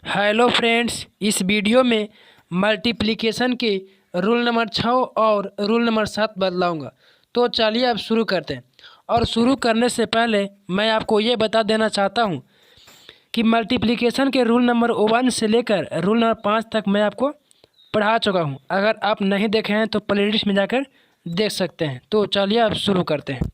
Hello friends, इस video में multiplication के रूल नंबर 6 और रूल नंबर 7 बतलाऊंगा। तो चलिए अब शुरू करते हैं। और शुरू करने से पहले मैं आपको ये बता देना चाहता हूँ कि मल्टीप्लिकेशन के रूल नंबर 1 से लेकर रूल नंबर 5 तक मैं आपको पढ़ा चुका हूँ। अगर आप नहीं देखे हैं तो प्लेलिस्ट में जाकर देख सकते हैं। तो चलिए अब शुरू करते हैं।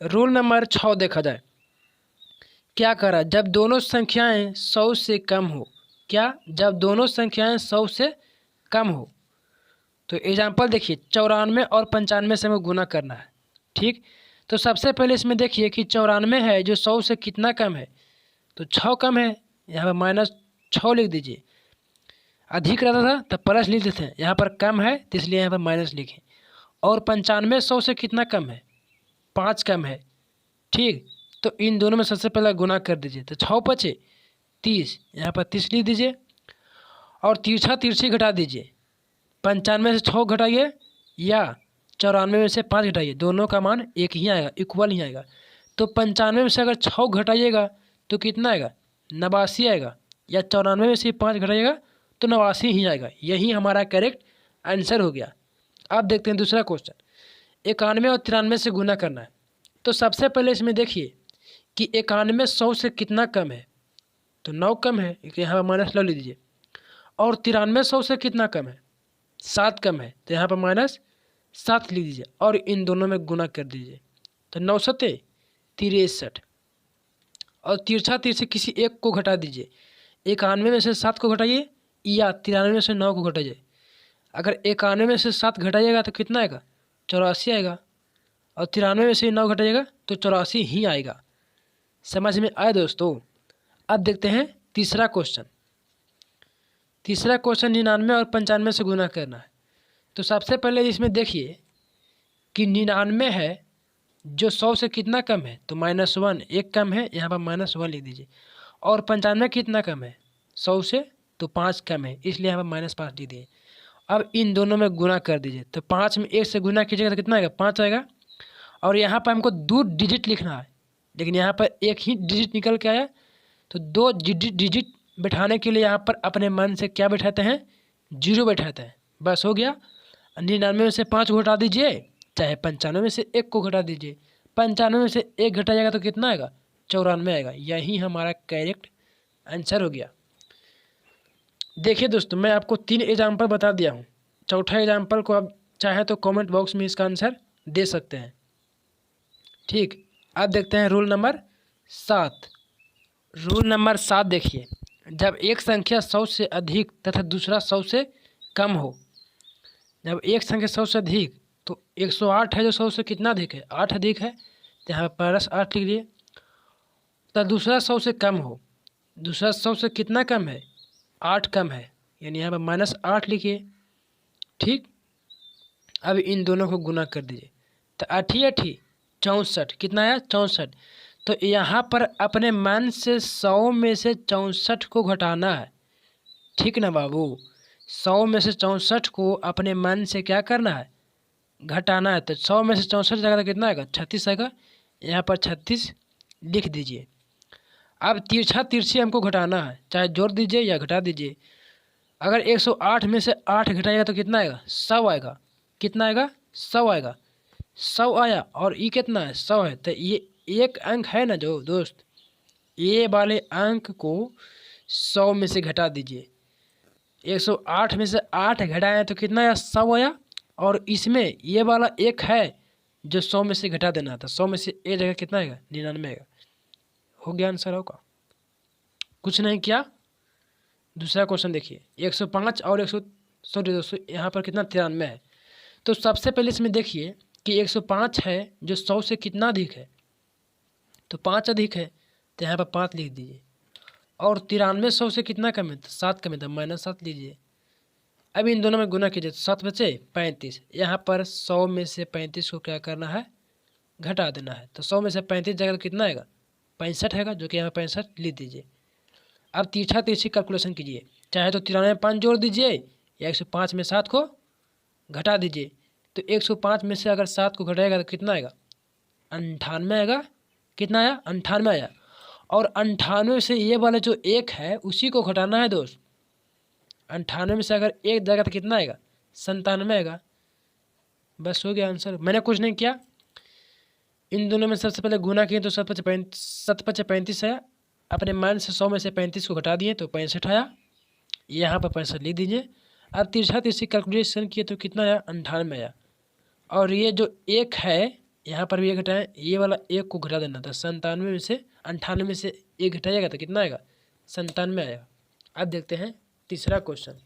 रूल नंबर 6 देखा जाए, क्या करा जब दोनों संख्याएं 100 से कम हो। क्या जब दोनों संख्याएं 100 से कम हो। तो एग्जाम्पल देखिए, 94 और 95 से हमें गुना करना है। ठीक, तो सबसे पहले इसमें देखिए कि 94 है जो 100 से कितना कम है, तो 6 कम है, यहाँ पर -6 लिख दीजिए। अधिक रहता था तब प्लस लिख देते हैं, यहाँ पर कम है तो इसलिए यहाँ पर माइनस लिखें। और 95 100 से कितना कम है, 5 कम है। ठीक, तो इन दोनों में सबसे पहले गुना कर दीजिए, तो 6 बचे 30, यहाँ पर 30 लिख दीजिए। और तिरछा तिरछी घटा दीजिए, 95 से 6 घटाइए या 94 में से 5 घटाइए, दोनों का मान एक ही आएगा, इक्वल ही आएगा। तो 95 में से अगर 6 घटाइएगा तो कितना आएगा, 89 आएगा, या 94 में से 5 घटाइएगा तो 89 ही आएगा। यही हमारा करेक्ट आंसर हो गया। अब देखते हैं दूसरा क्वेश्चन, 91 और 93 से गुना करना है। तो सबसे पहले इसमें देखिए कि 91 100 से कितना कम है, तो 9 कम है, यहाँ पर -9 लिख दीजिए। और 93 100 से कितना कम है, 7 कम है, तो यहाँ पर -7 लिख दीजिए। और इन दोनों में गुना कर दीजिए, तो 9 सत्ते 63। और तिरछा तिरछी किसी एक को घटा दीजिए, 91 में से 7 को घटाइए या 93 में से 9 को घटाइए। अगर 91 में से 7 घटाइएगा तो कितना आएगा, 84 आएगा। और 93 में से 9 घटाइएगा तो 84 ही आएगा। समझ में आए दोस्तों। अब देखते हैं तीसरा क्वेश्चन। तीसरा क्वेश्चन 99 और 95 से गुना करना है। तो सबसे पहले इसमें देखिए कि 99 है जो 100 से कितना कम है, तो -1, एक कम है, यहाँ पर -1 लिख दीजिए। और 95 कितना कम है 100 से, तो 5 कम है, इसलिए यहाँ पर -5 लिख दिए। अब इन दोनों में गुना कर दीजिए, तो 5 में 1 से गुना कीजिएगा तो कितना आएगा, 5 आएगा। और यहाँ पर हमको 2 डिजिट लिखना है, लेकिन यहाँ पर एक ही डिजिट निकल के आया, तो 2 डिजिट बैठाने के लिए यहाँ पर अपने मन से क्या बैठाते हैं, 0 बैठाते हैं, बस हो गया। 99 में से 5 को घटा दीजिए, चाहे 95 में से 1 को घटा दीजिए। 95 में से 1 घटा जाएगा तो कितना आएगा, 94 आएगा। यही हमारा करेक्ट आंसर हो गया। देखिए दोस्तों, मैं आपको 3 एग्जाम्पल बता दिया हूँ। चौथा एग्जाम्पल को आप चाहे तो कमेंट बॉक्स में इसका आंसर दे सकते हैं। ठीक, अब देखते हैं रूल नंबर 7। रूल नंबर 7 देखिए, जब एक संख्या 100 से अधिक तथा दूसरा 100 से कम हो। जब एक संख्या 100 से अधिक, तो 108 है जो 100 से कितना अधिक है, 8 अधिक है, तो यहाँ पर +8 लिख लिए। तो दूसरा 100 से कम हो, दूसरा 100 से कितना कम है, 8 कम है, यानी यहाँ पर -8 लिखिए। ठीक, अब इन दोनों को गुना कर दीजिए, तो 8 8 64, कितना आया, 64। तो यहाँ पर अपने मन से 100 में से 64 को घटाना है। ठीक ना बाबू, 100 में से 64 को अपने मन से क्या करना है, घटाना है। तो 100 में से 64 जाएगा तो कितना आएगा, 36 आएगा, यहाँ पर 36 लिख दीजिए। अब तिरछा तिरछी हमको घटाना है, चाहे जोड़ दीजिए या घटा दीजिए। अगर 108 में से 8 घटाएगा तो कितना आएगा, 100 आएगा। कितना आएगा, 100 आएगा। 100 आया, और ये कितना है, 100 है, तो ये एक अंक है ना जो दोस्त, ये वाले अंक को 100 में से घटा दीजिए। 108 में से 8 घटाएं तो कितना आया, 100 आया। और इसमें ये वाला एक है जो 100 में से घटा देना था, 100 में से एक जगह कितना आएगा, 99 आएगा। हो गया आंसर होगा, कुछ नहीं किया। दूसरा क्वेश्चन देखिए, 105 और 100 सॉरी दोस्तों, यहाँ पर कितना, 93 है। तो सबसे पहले इसमें देखिए कि 105 है जो 100 से कितना अधिक है, तो 5 अधिक है, तो यहाँ पर 5 लिख दीजिए। और 93 100 से कितना कम है, तो 7 कम है, तो -7 लीजिए। अब इन दोनों में गुना कीजिए, 7 बचे 35। यहाँ पर 100 में से 35 को क्या करना है, घटा देना है। तो 100 में से 35 जाएगा तो कितना आएगा, 65 आएगा, जो कि यहाँ 65 लिख दीजिए। अब तिरछा तिरछी कैलकुलेशन कीजिए, चाहे तो 93 में 5 जोड़ दीजिए या 105 में 7 को घटा दीजिए। तो 105 में से अगर 7 को घटाएगा तो कितना आएगा, 98 आएगा। कितना आया, 98 आया। और 98 से ये वाला जो एक है उसी को घटाना है दोस्त। 98 में से अगर एक जाएगा तो कितना आएगा? 97 आएगा। बस हो गया आंसर। मैंने कुछ नहीं किया, इन दोनों में सबसे पहले गुना किए तो 7×5 = 35 आया। अपने मान से 100 में से 35 को घटा दिए तो 65 आया। यहाँ पर 65 लिख दीजिए। अब तिरछा तिरछी कैलकुलेशन किए तो कितना आया? 98 आया। और ये जो एक है यहाँ पर भी एक घटाएं, ये वाला एक को घटा देना था। 97 में से 98 में से एक घटाइएगा तो कितना आएगा? 97 आएगा। अब देखते हैं तीसरा क्वेश्चन।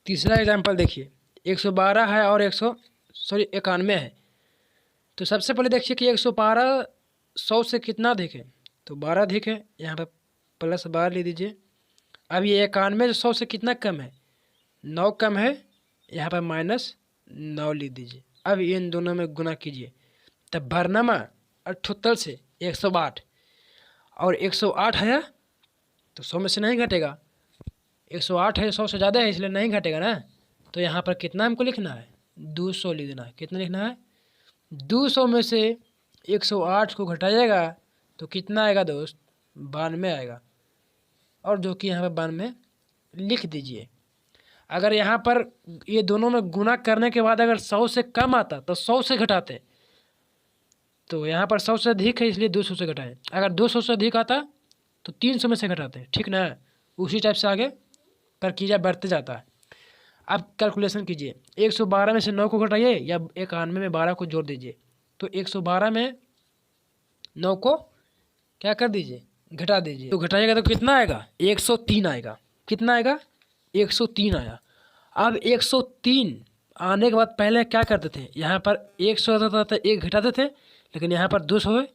तीसरा एग्जाम्पल देखिए, 112 है और 91 है। तो सबसे पहले देखिए कि 112 100 से कितना अधिक है? तो 12 अधिक है, यहाँ पर +12 ले दीजिए। अब ये 91 100 से कितना कम है? 9 कम है, यहाँ पर -9 लिख दीजिए। अब इन दोनों में गुना कीजिए तब भरनामा 78 से 108 और 108 है तो 100 में से नहीं घटेगा। 108 है, 100 से ज़्यादा है इसलिए नहीं घटेगा ना। तो यहाँ पर कितना हमको लिखना है? 200 लिख देना है। कितना लिखना है? 200 में से 108 को घटाइएगा तो कितना आएगा दोस्त? 92 आएगा। और जो कि यहाँ पर 92 लिख दीजिए। अगर यहाँ पर ये दोनों में गुना करने के बाद अगर 100 से कम आता तो 100 से घटाते, तो यहाँ पर 100 से अधिक है इसलिए 200 से घटाएं। अगर 200 से अधिक आता तो 300 में से घटाते, ठीक ना। उसी टाइप से आगे प्रक्रिया बढ़ते जाता है। अब कैलकुलेशन कीजिए, 112 में से 9 को घटाइए या 91 में 12 को जोड़ दीजिए। तो 112 में 9 को क्या कर दीजिए? घटा दीजिए। तो घटाइएगा तो कितना आएगा? 103 आएगा। कितना आएगा? 103 आया। अब 103 आने के बाद पहले क्या करते थे? यहाँ पर 100 आता था, एक घटाते थे, लेकिन यहाँ पर 200 है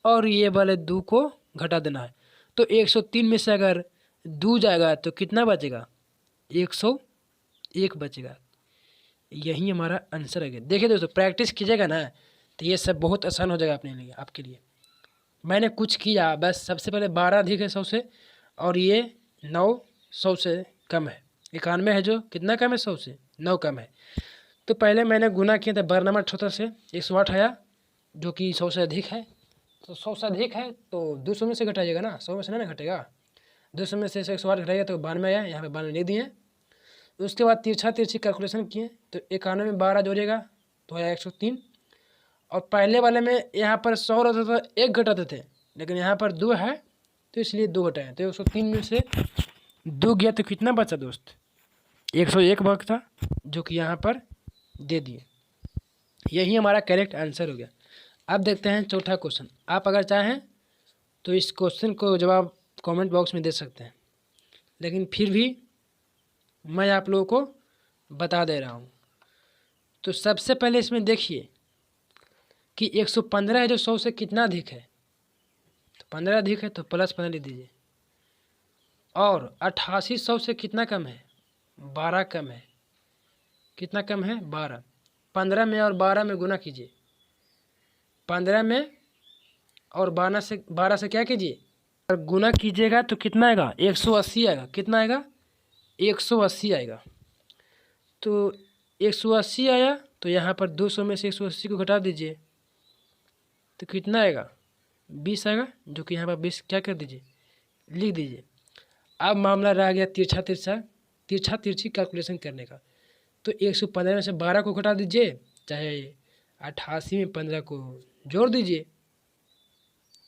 और ये वाले 2 को घटा देना है। तो 103 में से अगर 2 जाएगा तो कितना बचेगा? 101 बचेगा। यही हमारा आंसर है। देखिए दोस्तों, प्रैक्टिस कीजिएगा ना तो ये सब बहुत आसान हो जाएगा अपने लिए, आपके लिए। मैंने कुछ किया, बस सबसे पहले 12 अधिक है 100 से और ये 9 100 से कम है। 91 है जो कितना कम है? 100 से 9 कम है। तो पहले मैंने गुना किया था बरनामा 78 से 108 आया जो कि 100 से अधिक है। तो 100 से अधिक है तो 200 में से घटाइएगा ना, 100 में से नहीं घटेगा। 200 में से 108 घटाइएगा तो 92 आया। यहाँ पे 92 ले दिए। उसके बाद तिरछा तिरछी कैलकुलेशन किए तो 91 में 12 जोड़िएगा तो आया 103। और पहले वाले में यहाँ पर 100 रहता था, एक घटाते थे, लेकिन यहाँ पर 2 है तो इसलिए 2 घटाए। तो 103 में से 2 गया तो कितना बचा दोस्त? 101 बचा, जो कि यहाँ पर दे दिए। यही हमारा करेक्ट आंसर हो गया। अब देखते हैं चौथा क्वेश्चन। आप अगर चाहें तो इस क्वेश्चन को जवाब कमेंट बॉक्स में दे सकते हैं, लेकिन फिर भी मैं आप लोगों को बता दे रहा हूँ। तो सबसे पहले इसमें देखिए कि 115 है जो 100 से कितना अधिक है? तो 15 अधिक है तो +15 लिख दीजिए। और 88 100 से कितना कम है? 12 कम है। कितना कम है? 12। 15 में और 12 में गुना कीजिए। 15 में और 12 से क्या कीजिए? और गुना कीजिएगा तो कितना आएगा? 180 आएगा। कितना आएगा? 180 आएगा। तो 180 आया तो यहाँ पर 200 में से 180 को घटा दीजिए तो कितना आएगा? 20 आएगा, जो कि यहाँ पर 20 क्या कर दीजिए? लिख दीजिए। अब मामला रह गया तिरछा तिरछी कैलकुलेशन करने का। तो 115 में से 12 को घटा दीजिए, चाहे 88 में 15 को जोड़ दीजिए।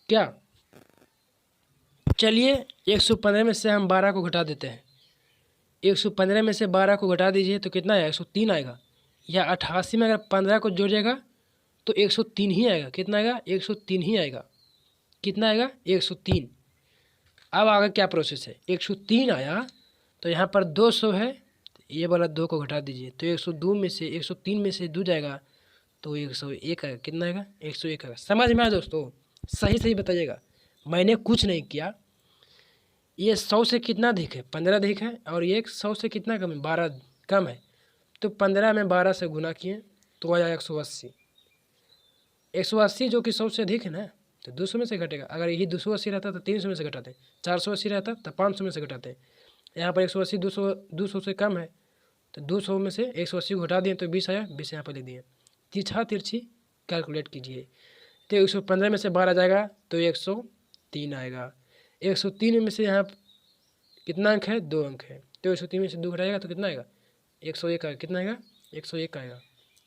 क्या? चलिए 115 में से हम 12 को घटा देते हैं। 115 में से 12 को घटा दीजिए तो कितना आएगा? 103 आएगा। या 88 में अगर 15 को जोड़िएगा तो 103 ही आएगा। कितना आएगा? 103 ही आएगा। कितना आएगा? 103। अब आगे क्या प्रोसेस है? 103 आया तो यहाँ पर 200 है, ये वाला 2 को घटा दीजिए तो 102 में से 103 में से 2 जाएगा तो 101 आएगा। कितना आएगा? 101 आएगा। समझ में आया दोस्तों? सही बताइएगा, मैंने कुछ नहीं किया। ये 100 से कितना अधिक है? 15 अधिक है और ये 100 से कितना कम है? 12 कम है। तो 15 में 12 से गुना किए तो आया 180। 180 जो कि 100 से अधिक है ना, तो 200 में से घटेगा। अगर यही 280 रहता तो 300 में से घटाते, 480 रहता तो 500 में से घटाते। यहाँ पर 180 200 से कम है तो 200 में से 180 को घटा दिए तो 20 आया। 20 यहाँ पर ले दिए। तिरछा तिरछी कैलकुलेट कीजिए तो 115 में से 12 जाएगा तो 103 आएगा। 103 में से यहाँ कितना अंक है, 2 अंक है, तो 103 में से 2 घटाएगा तो कितना आएगा, 101 आएगा। कितना आएगा, 101 आएगा,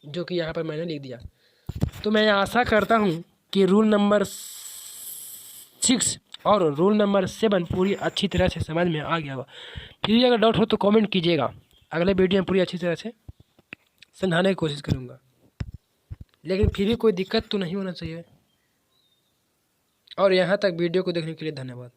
जो कि यहाँ पर मैंने लिख दिया। तो मैं आशा करता हूँ कि रूल नंबर 6 और रूल नंबर 7 पूरी अच्छी तरह से समझ में आ गया होगा। फिर भी अगर डाउट हो तो कमेंट कीजिएगा, अगले वीडियो में पूरी अच्छी तरह से समझाने की कोशिश करूँगा। लेकिन फिर भी कोई दिक्कत तो नहीं होना चाहिए। और यहाँ तक वीडियो को देखने के लिए धन्यवाद।